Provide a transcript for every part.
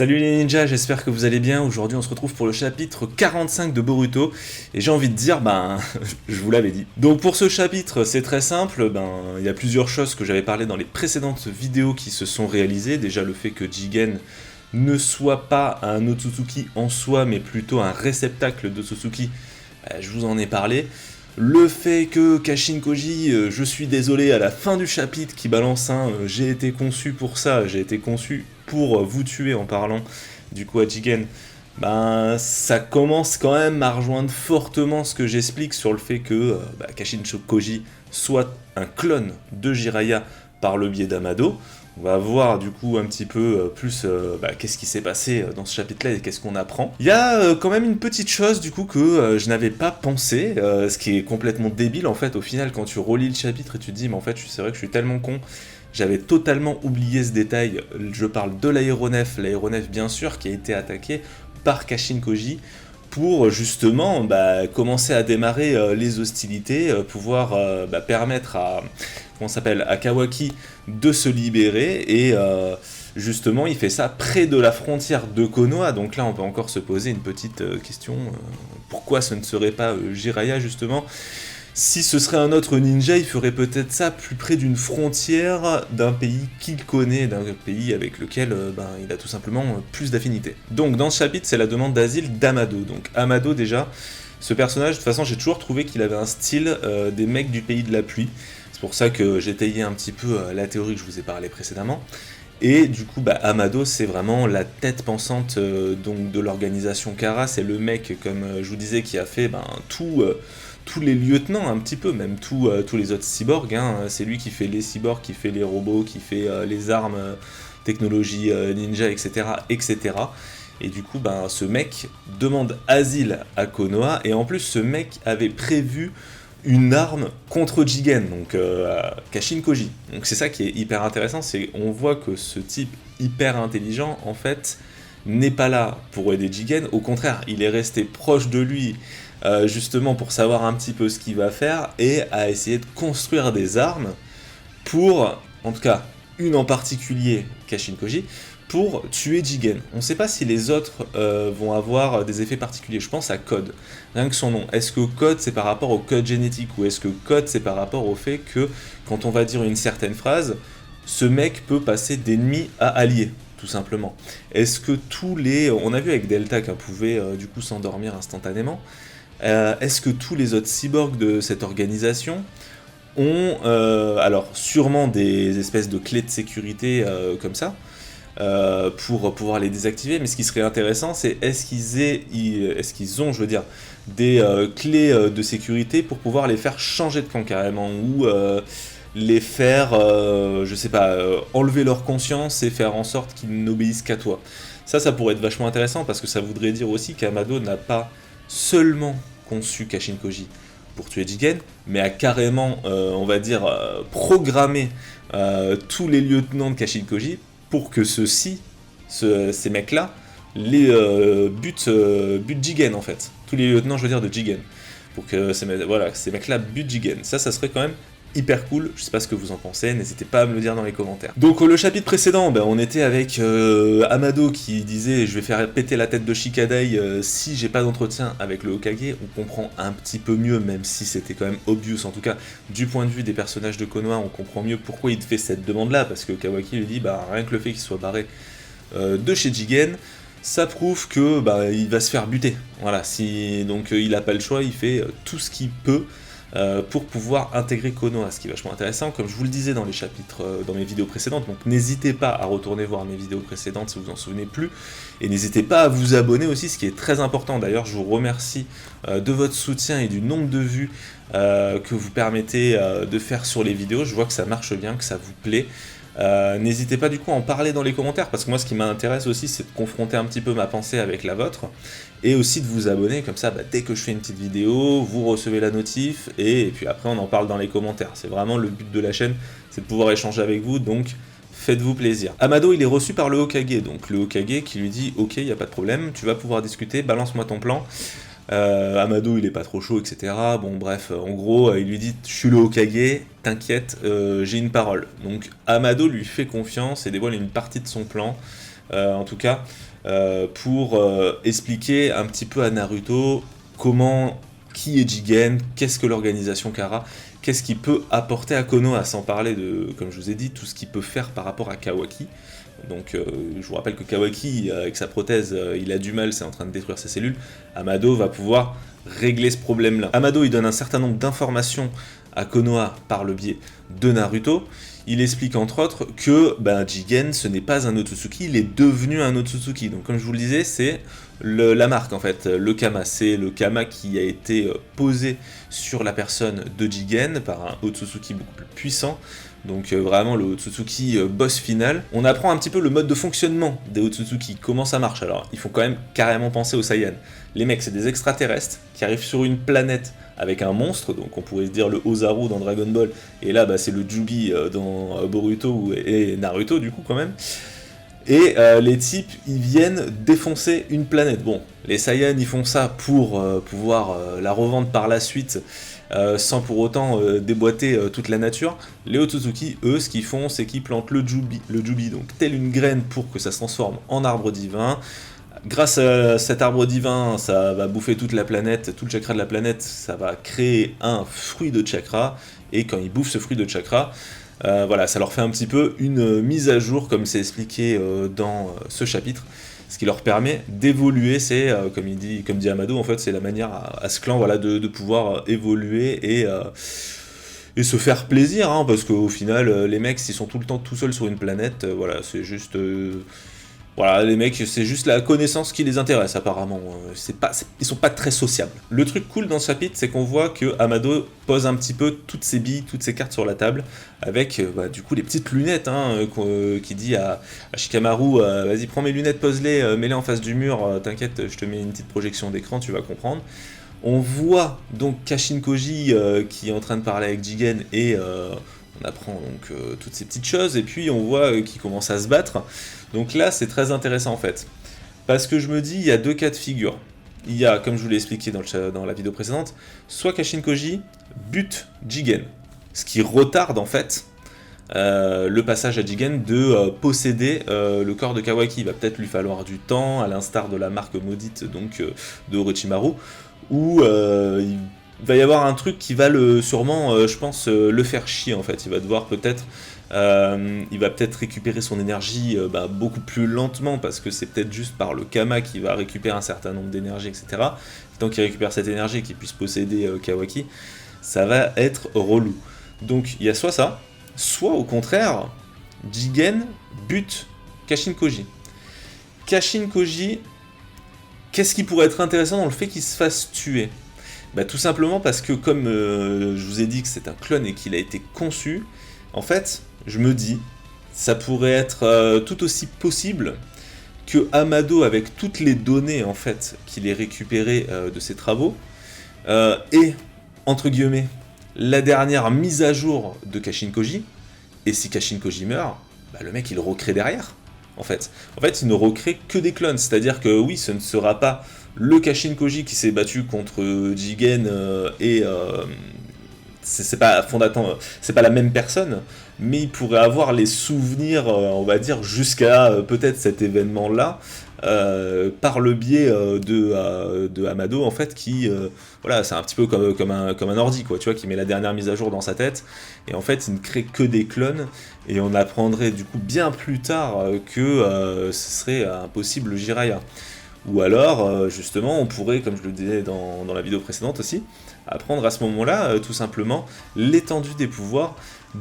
Salut les ninjas, j'espère que vous allez bien. Aujourd'hui on se retrouve pour le chapitre 45 de Boruto. Et j'ai envie de dire, je vous l'avais dit. Donc pour ce chapitre, c'est très simple, il y a plusieurs choses que j'avais parlé dans les précédentes vidéos qui se sont réalisées. Déjà le fait que Jigen ne soit pas un Otsutsuki en soi, mais plutôt un réceptacle d'Otsutsuki, je vous en ai parlé. Le fait que Kashin Koji, je suis désolé, à la fin du chapitre, qui balance un j'ai été conçu pour ça, j'ai été conçu pour vous tuer en parlant du coup à Jigen, ça commence quand même à rejoindre fortement ce que j'explique sur le fait que Kashin Koji soit un clone de Jiraiya par le biais d'Amado. On va voir du coup un petit peu plus qu'est-ce qui s'est passé dans ce chapitre-là et qu'est-ce qu'on apprend. Il y a quand même une petite chose du coup que je n'avais pas pensé, ce qui est complètement débile en fait au final quand tu relis le chapitre et tu te dis mais en fait c'est vrai que je suis tellement con, j'avais totalement oublié ce détail. Je parle de l'aéronef bien sûr qui a été attaqué par Kashin Koji pour justement commencer à démarrer les hostilités, pouvoir permettre à Kawaki de se libérer et justement il fait ça près de la frontière de Konoha. Donc là on peut encore se poser une petite question, pourquoi ce ne serait pas Jiraiya justement? Si ce serait un autre ninja, il ferait peut-être ça plus près d'une frontière d'un pays qu'il connaît, d'un pays avec lequel il a tout simplement plus d'affinité. Donc dans ce chapitre, c'est la demande d'asile d'Amado. Donc Amado déjà, ce personnage, de toute façon j'ai toujours trouvé qu'il avait un style des mecs du pays de la pluie. C'est pour ça que j'ai étayé un petit peu la théorie que je vous ai parlé précédemment. Et du coup, Amado, c'est vraiment la tête pensante donc de l'organisation Kara. C'est le mec, comme je vous disais, qui a fait tous les lieutenants, un petit peu, même tous les autres cyborgs. C'est lui qui fait les cyborgs, qui fait les robots, qui fait les armes, technologie ninja, etc., etc. Et du coup, ce mec demande asile à Konoha. Et en plus, ce mec avait prévu une arme contre Jigen, donc Kashin Koji. Donc c'est ça qui est hyper intéressant, c'est on voit que ce type hyper intelligent, en fait, n'est pas là pour aider Jigen, au contraire, il est resté proche de lui, justement pour savoir un petit peu ce qu'il va faire, et à essayer de construire des armes pour, en tout cas, une en particulier, Kashin Koji, pour tuer Jigen. On ne sait pas si les autres vont avoir des effets particuliers. Je pense à Code, rien que son nom. Est-ce que Code c'est par rapport au code génétique ou est-ce que Code c'est par rapport au fait que quand on va dire une certaine phrase, ce mec peut passer d'ennemi à allié, tout simplement. Est-ce que tous les... On a vu avec Delta qu'elle pouvait du coup s'endormir instantanément. Est-ce que tous les autres cyborgs de cette organisation ont alors sûrement des espèces de clés de sécurité comme ça, pour pouvoir les désactiver, mais ce qui serait intéressant, c'est est-ce qu'ils ont, je veux dire, des clés de sécurité pour pouvoir les faire changer de camp carrément, ou les faire, je sais pas, enlever leur conscience et faire en sorte qu'ils n'obéissent qu'à toi. Ça pourrait être vachement intéressant, parce que ça voudrait dire aussi qu'Amado n'a pas seulement conçu Kashin Koji pour tuer Jigen, mais a carrément, on va dire, programmé tous les lieutenants de Kashin Koji pour que ces mecs-là, butent Jigen en fait. Tous les lieutenants, je veux dire, de Jigen. Pour que ces mecs-là butent Jigen. Ça serait quand même hyper cool. Je sais pas ce que vous en pensez, n'hésitez pas à me le dire dans les commentaires. Donc le chapitre précédent, on était avec Amado qui disait je vais faire péter la tête de Shikadai si j'ai pas d'entretien avec le Hokage. On comprend un petit peu mieux, même si c'était quand même obvious, en tout cas du point de vue des personnages de Konoha, on comprend mieux pourquoi il fait cette demande-là, parce que Kawaki lui dit rien que le fait qu'il soit barré de chez Jigen, ça prouve que il va se faire buter. Voilà, donc il a pas le choix, il fait tout ce qu'il peut pour pouvoir intégrer Konoha, ce qui est vachement intéressant, comme je vous le disais dans les chapitres, dans mes vidéos précédentes, donc n'hésitez pas à retourner voir mes vidéos précédentes si vous en souvenez plus, et n'hésitez pas à vous abonner aussi, ce qui est très important. D'ailleurs je vous remercie de votre soutien et du nombre de vues que vous permettez de faire sur les vidéos. Je vois que ça marche bien, que ça vous plaît. N'hésitez pas du coup à en parler dans les commentaires, parce que moi ce qui m'intéresse aussi c'est de confronter un petit peu ma pensée avec la vôtre, et aussi de vous abonner, comme ça dès que je fais une petite vidéo, vous recevez la notif, et puis après on en parle dans les commentaires. C'est vraiment le but de la chaîne, c'est de pouvoir échanger avec vous, donc faites-vous plaisir. Amado il est reçu par le Hokage, donc le Hokage qui lui dit ok, il n'y a pas de problème, tu vas pouvoir discuter, balance-moi ton plan. Amado il est pas trop chaud, etc. Bon bref, en gros il lui dit je suis le Hokage, t'inquiète, j'ai une parole. Donc Amado lui fait confiance et dévoile une partie de son plan, en tout cas, pour expliquer un petit peu à Naruto qui est Jigen, qu'est-ce que l'organisation Kara, qu'est-ce qu'il peut apporter à Konoha, sans parler de, comme je vous ai dit, tout ce qu'il peut faire par rapport à Kawaki. Donc je vous rappelle que Kawaki, avec sa prothèse, il a du mal, c'est en train de détruire ses cellules. Amado va pouvoir régler ce problème-là. Amado, il donne un certain nombre d'informations à Konoha par le biais de Naruto. Il explique entre autres que Jigen, ce n'est pas un Otsutsuki, il est devenu un Otsutsuki. Donc comme je vous le disais, c'est la marque en fait, le Kama. C'est le Kama qui a été posé sur la personne de Jigen par un Otsutsuki beaucoup plus puissant. Donc vraiment le Otsutsuki boss final. On apprend un petit peu le mode de fonctionnement des Otsutsuki, comment ça marche. Alors il faut quand même carrément penser aux Saiyans. Les mecs, c'est des extraterrestres qui arrivent sur une planète avec un monstre, donc on pourrait se dire le Ozaru dans Dragon Ball, et là c'est le Jubi dans Boruto et Naruto du coup quand même. Et les types, ils viennent défoncer une planète. Bon, les Saiyans, ils font ça pour pouvoir la revendre par la suite, sans pour autant déboîter toute la nature. Les Otsutsuki, eux, ce qu'ils font, c'est qu'ils plantent le Jubi, donc telle une graine pour que ça se transforme en arbre divin. Grâce à cet arbre divin, ça va bouffer toute la planète, tout le chakra de la planète, ça va créer un fruit de chakra, et quand ils bouffent ce fruit de chakra, voilà, ça leur fait un petit peu une mise à jour, comme c'est expliqué dans ce chapitre, ce qui leur permet d'évoluer. C'est, comme dit Amado, en fait, c'est la manière à ce clan, voilà, de pouvoir évoluer et se faire plaisir, hein, parce qu'au final, les mecs, s'ils sont tout le temps tout seuls sur une planète, voilà, c'est juste... Voilà, les mecs, c'est juste la connaissance qui les intéresse apparemment, ils sont pas très sociables. Le truc cool dans ce chapitre, c'est qu'on voit que Amado pose un petit peu toutes ses billes, toutes ses cartes sur la table, avec du coup les petites lunettes, qui dit à Shikamaru, vas-y prends mes lunettes, pose-les, mets-les en face du mur, t'inquiète, je te mets une petite projection d'écran, tu vas comprendre. On voit donc Kashin Koji qui est en train de parler avec Jigen, et on apprend donc toutes ces petites choses, et puis on voit qu'il commence à se battre. Donc là, c'est très intéressant en fait, parce que je me dis, il y a deux cas de figure. Il y a, comme je vous l'ai expliqué dans la vidéo précédente, soit Kashin Koji bute Jigen, ce qui retarde en fait le passage à Jigen de posséder le corps de Kawaki. Il va peut-être lui falloir du temps, à l'instar de la marque maudite donc de Orochimaru, où il va y avoir un truc qui va sûrement, je pense, le faire chier en fait. Il va devoir peut-être... il va peut-être récupérer son énergie beaucoup plus lentement, parce que c'est peut-être juste par le Kama qui va récupérer un certain nombre d'énergie, etc. Tant qu'il récupère cette énergie et qu'il puisse posséder Kawaki, ça va être relou. Donc il y a soit ça, soit au contraire, Jigen bute Kashin Koji. Kashin Koji, qu'est-ce qui pourrait être intéressant dans le fait qu'il se fasse tuer ? Tout simplement parce que, comme je vous ai dit que c'est un clone et qu'il a été conçu, en fait, je me dis, ça pourrait être tout aussi possible que Amado, avec toutes les données en fait qu'il ait récupérées de ses travaux, et entre guillemets la dernière mise à jour de Kashin Koji. Et si Kashin Koji meurt, le mec il recrée derrière. En fait, il ne recrée que des clones, c'est-à-dire que oui, ce ne sera pas le Kashin Koji qui s'est battu contre Jigen c'est pas fondamentalement, c'est pas la même personne, mais il pourrait avoir les souvenirs, on va dire, jusqu'à peut-être cet événement-là, par le biais de Amado, en fait, qui, voilà, c'est un petit peu comme un ordi, quoi, tu vois, qui met la dernière mise à jour dans sa tête, et en fait, il ne crée que des clones, et on apprendrait du coup bien plus tard que ce serait un possible Jiraiya. Ou alors, justement, on pourrait, comme je le disais dans la vidéo précédente aussi, apprendre à ce moment-là, tout simplement, l'étendue des pouvoirs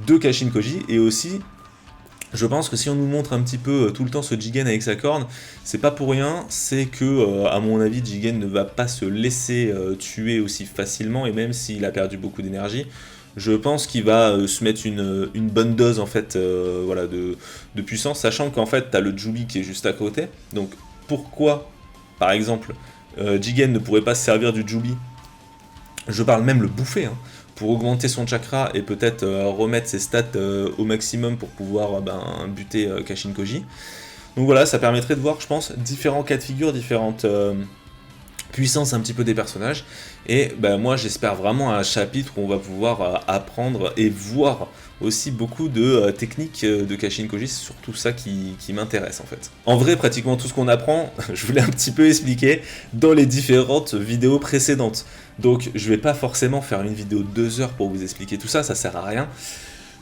de Kashin Koji, et aussi, je pense que si on nous montre un petit peu tout le temps ce Jigen avec sa corne, c'est pas pour rien, c'est que, à mon avis, Jigen ne va pas se laisser tuer aussi facilement, et même s'il a perdu beaucoup d'énergie, je pense qu'il va se mettre une bonne dose, en fait, voilà, de puissance, sachant qu'en fait, t'as le Jubi qui est juste à côté, donc pourquoi, par exemple, Jigen ne pourrait pas se servir du Jubi, je parle même le bouffer, pour augmenter son chakra et peut-être remettre ses stats au maximum pour pouvoir buter Kashin Koji. Donc voilà, ça permettrait de voir, je pense, différents cas de figure, différentes puissance un petit peu des personnages. Et ben, moi j'espère vraiment un chapitre où on va pouvoir apprendre et voir aussi beaucoup de techniques de Kashin Koji, c'est surtout ça qui m'intéresse en fait. En vrai, pratiquement tout ce qu'on apprend, je vous l'ai un petit peu expliqué dans les différentes vidéos précédentes. Donc je vais pas forcément faire une vidéo de 2 heures pour vous expliquer tout ça, ça sert à rien.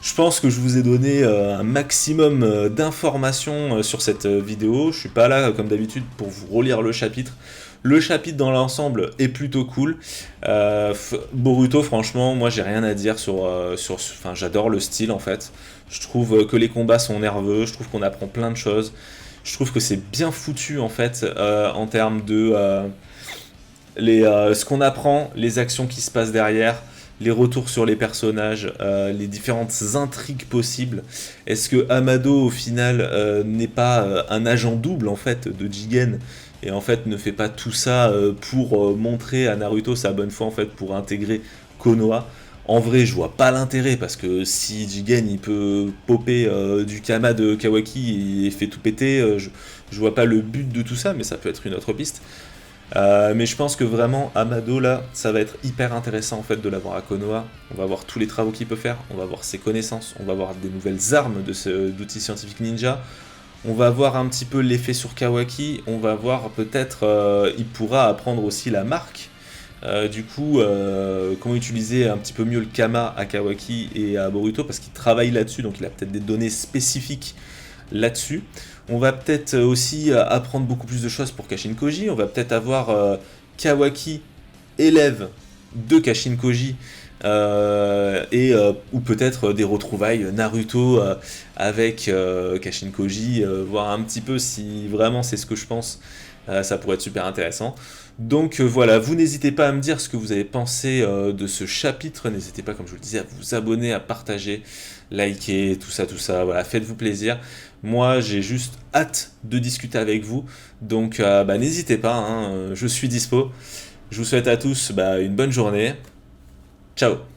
Je pense que je vous ai donné un maximum d'informations sur cette vidéo. Je suis pas là, comme d'habitude, pour vous relire le chapitre. Le chapitre dans l'ensemble est plutôt cool. Boruto, franchement, moi j'ai rien à dire enfin, j'adore le style en fait. Je trouve que les combats sont nerveux, je trouve qu'on apprend plein de choses. Je trouve que c'est bien foutu en fait en termes de ce qu'on apprend, les actions qui se passent derrière, les retours sur les personnages, les différentes intrigues possibles. Est-ce que Amado au final n'est pas un agent double en fait de Jigen et en fait ne fait pas tout ça pour montrer à Naruto sa bonne foi en fait pour intégrer Konoha? En vrai, je vois pas l'intérêt parce que si Jigen il peut popper du Kama de Kawaki et fait tout péter, je vois pas le but de tout ça, mais ça peut être une autre piste. Mais je pense que vraiment Amado là, ça va être hyper intéressant en fait de l'avoir à Konoha. On va voir tous les travaux qu'il peut faire, on va voir ses connaissances, on va voir des nouvelles armes d'outils scientifiques ninja. On va voir un petit peu l'effet sur Kawaki, on va voir peut-être il pourra apprendre aussi la marque. Comment utiliser un petit peu mieux le Kama à Kawaki et à Boruto parce qu'il travaille là-dessus, donc il a peut-être des données spécifiques là-dessus. On va peut-être aussi apprendre beaucoup plus de choses pour Kashin Koji. On va peut-être avoir Kawaki, élève de Kashin Koji, ou peut-être des retrouvailles Naruto avec Kashin Koji, voir un petit peu si vraiment c'est ce que je pense. Ça pourrait être super intéressant. Donc voilà, vous n'hésitez pas à me dire ce que vous avez pensé de ce chapitre. N'hésitez pas, comme je vous le disais, à vous abonner, à partager, liker, tout ça. Voilà, faites-vous plaisir. Moi, j'ai juste hâte de discuter avec vous. Donc n'hésitez pas, hein, je suis dispo. Je vous souhaite à tous une bonne journée. Ciao.